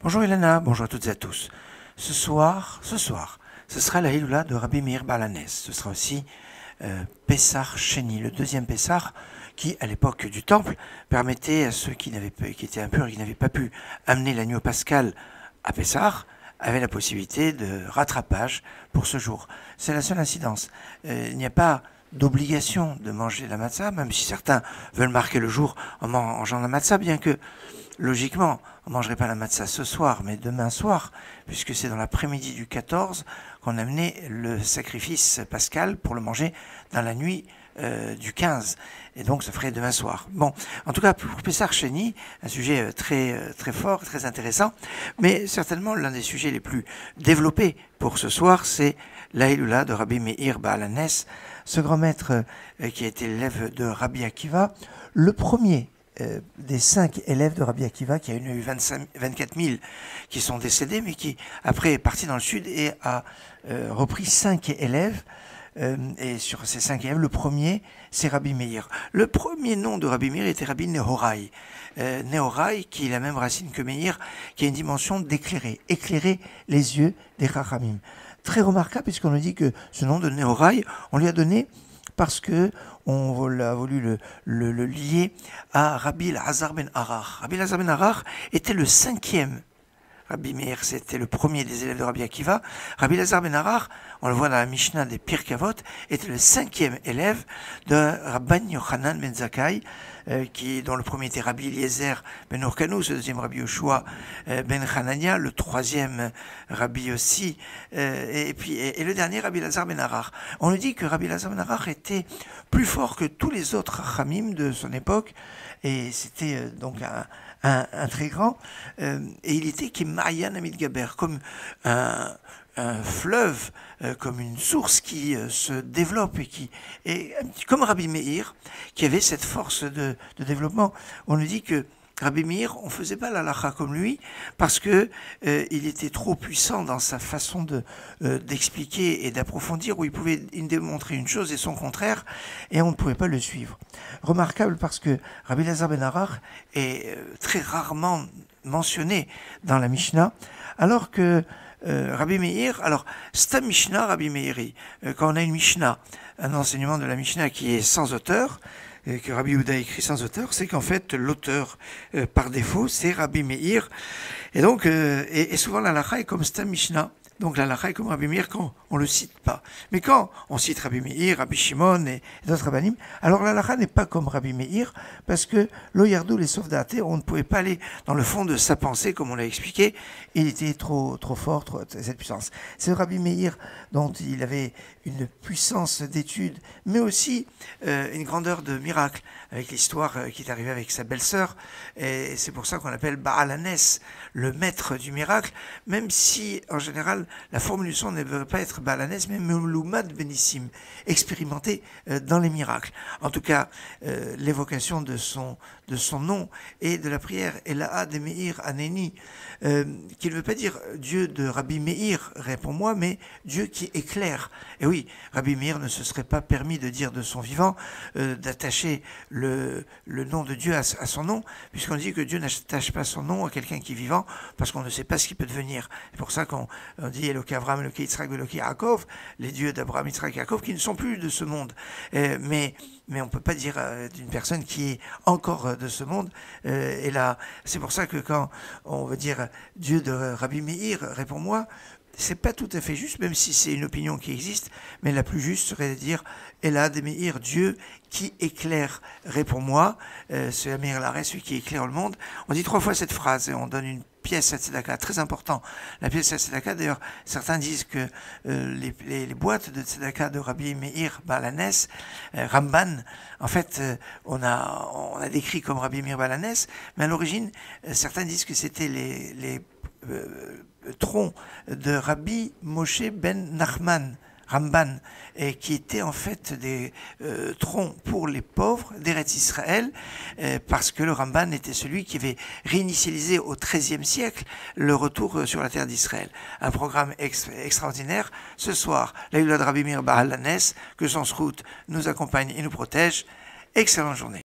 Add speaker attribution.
Speaker 1: Bonjour Elena, bonjour à toutes et à tous. Ce soir, ce sera la Hiloula de Rabbi Meir Baal HaNes. Ce sera aussi Pessah Sheni, le deuxième Pessah, qui, à l'époque du Temple, permettait à ceux qui étaient impurs et qui n'avaient pas pu amener l'agneau pascal à Pessah, avaient la possibilité de rattrapage pour ce jour. C'est la seule incidence. Il n'y a pas d'obligation de manger la matzah, même si certains veulent marquer le jour en mangeant la matzah, bien que, logiquement, on ne mangerait pas la matzah ce soir, mais demain soir, puisque c'est dans l'après-midi du 14 qu'on amenait le sacrifice pascal pour le manger dans la nuit du 15. Et donc, ça ferait demain soir. Bon, en tout cas, pour Pessah Sheni, un sujet très fort, très intéressant, mais certainement l'un des sujets les plus développés pour ce soir, c'est la Hiloula de Rabbi Meir Baal HaNes, ce grand maître qui a été l'élève de Rabbi Akiva, le premier des 5 élèves de Rabbi Akiva, qui a eu 24 000 qui sont décédés, mais qui après est parti dans le sud et a repris 5 élèves. Et sur ces 5 élèves, le premier, c'est Rabbi Meir. Le premier nom de Rabbi Meir était Rabbi Nehorai. Nehorai, qui est la même racine que Meir, qui a une dimension d'éclairer, éclairer les yeux des Chachamim. Très remarquable, puisqu'on nous dit que ce nom de Nehorai, on lui a donné parce que on a voulu le lier à Rabbi Elazar ben Arar. Rabbi Elazar ben Arar était le 5e. Rabbi Meir, c'était le premier des élèves de Rabbi Akiva. Rabbi Elazar ben Arar, on le voit dans la Mishnah des Pirkei Avot, était le 5e élève de Rabban Yochanan ben Zakkai, dont le premier était Rabbi Eliezer ben Urkanus, le deuxième Rabbi Yoshua ben Hanania, le troisième Rabbi aussi, et le dernier Rabbi Elazar ben Arar. On nous dit que Rabbi Elazar ben Arar était plus fort que tous les autres Chachamim de son époque, et c'était donc un très grand, et il était qui Mayan Amid Gaber, comme un fleuve, comme une source qui se développe et comme Rabbi Meir, qui avait cette force de développement. On nous dit que Rabbi Meir, on ne faisait pas l'halakha comme lui, parce que il était trop puissant dans sa façon d'expliquer et d'approfondir, où il pouvait démontrer une chose et son contraire, et on ne pouvait pas le suivre. Remarquable parce que Rabbi Elazar ben Arar est très rarement mentionné dans la Mishnah, alors que Rabbi Meir, alors Stam Mishnah Rabbi Meiri, quand on a une Mishnah, un enseignement de la Mishnah qui est sans auteur, que Rabbi Yehuda écrit sans auteur, c'est qu'en fait l'auteur par défaut c'est Rabbi Meir, et donc et souvent la halakha est comme Stam Mishnah. Donc la halakha est comme Rabbi Meir quand on ne le cite pas. Mais quand on cite Rabbi Meir, Rabbi Shimon et d'autres rabbanim, alors la halakha n'est pas comme Rabbi Meir, parce que lo yardou les sauf daté, on ne pouvait pas aller dans le fond de sa pensée, comme on l'a expliqué, il était trop fort, cette puissance. C'est Rabbi Meir dont il avait une puissance d'étude, mais aussi une grandeur de miracle, avec l'histoire qui est arrivée avec sa belle-sœur, et c'est pour ça qu'on l'appelle Baal HaNes, le maître du miracle, même si, en général, la formulation ne veut pas être Baal HaNes, mais Meloumad Benissim, expérimenté dans les miracles. En tout cas, l'évocation de son nom et de la prière, Elaha de Meir Aneni, qui ne veut pas dire Dieu de Rabbi Meir, réponds-moi, mais Dieu qui éclaire. Et oui, Rabbi Meir ne se serait pas permis de dire de son vivant, d'attacher le nom de Dieu à son nom, puisqu'on dit que Dieu n'attache pas son nom à quelqu'un qui est vivant, parce qu'on ne sait pas ce qu'il peut devenir. C'est pour ça qu'on dit Eloké Avraham, Eloké Yitzhak, Eloké Yaakov, les dieux d'Abraham, Yitzhak et Yaakov, qui ne sont plus de ce monde. Mais on ne peut pas dire d'une personne qui est encore de ce monde. Et là, c'est pour ça que quand on veut dire Dieu de Rabbi Meir, réponds-moi, c'est pas tout à fait juste, même si c'est une opinion qui existe, mais la plus juste serait de dire Ela de Meir, Dieu qui éclaire, réponds-moi, c'est la Meir Larès, celui qui éclaire le monde. On dit 3 fois cette phrase et on donne une pièce à tzedaka, très important. La pièce à tzedaka, d'ailleurs, certains disent que les boîtes de tzedaka de Rabbi Meir Baal HaNes, Ramban, en fait, on a décrit comme Rabbi Meir Baal HaNes, mais à l'origine, certains disent que c'était les troncs de Rabbi Moshe ben Nachman, Ramban, et qui étaient en fait des troncs pour les pauvres d'Eretz Israël, parce que le Ramban était celui qui avait réinitialisé au XIIIe siècle le retour sur la terre d'Israël. Un programme extraordinaire. Ce soir, la Hiloula de Rabbi Meir Baal HaNes, que son srout nous accompagne et nous protège. Excellente journée.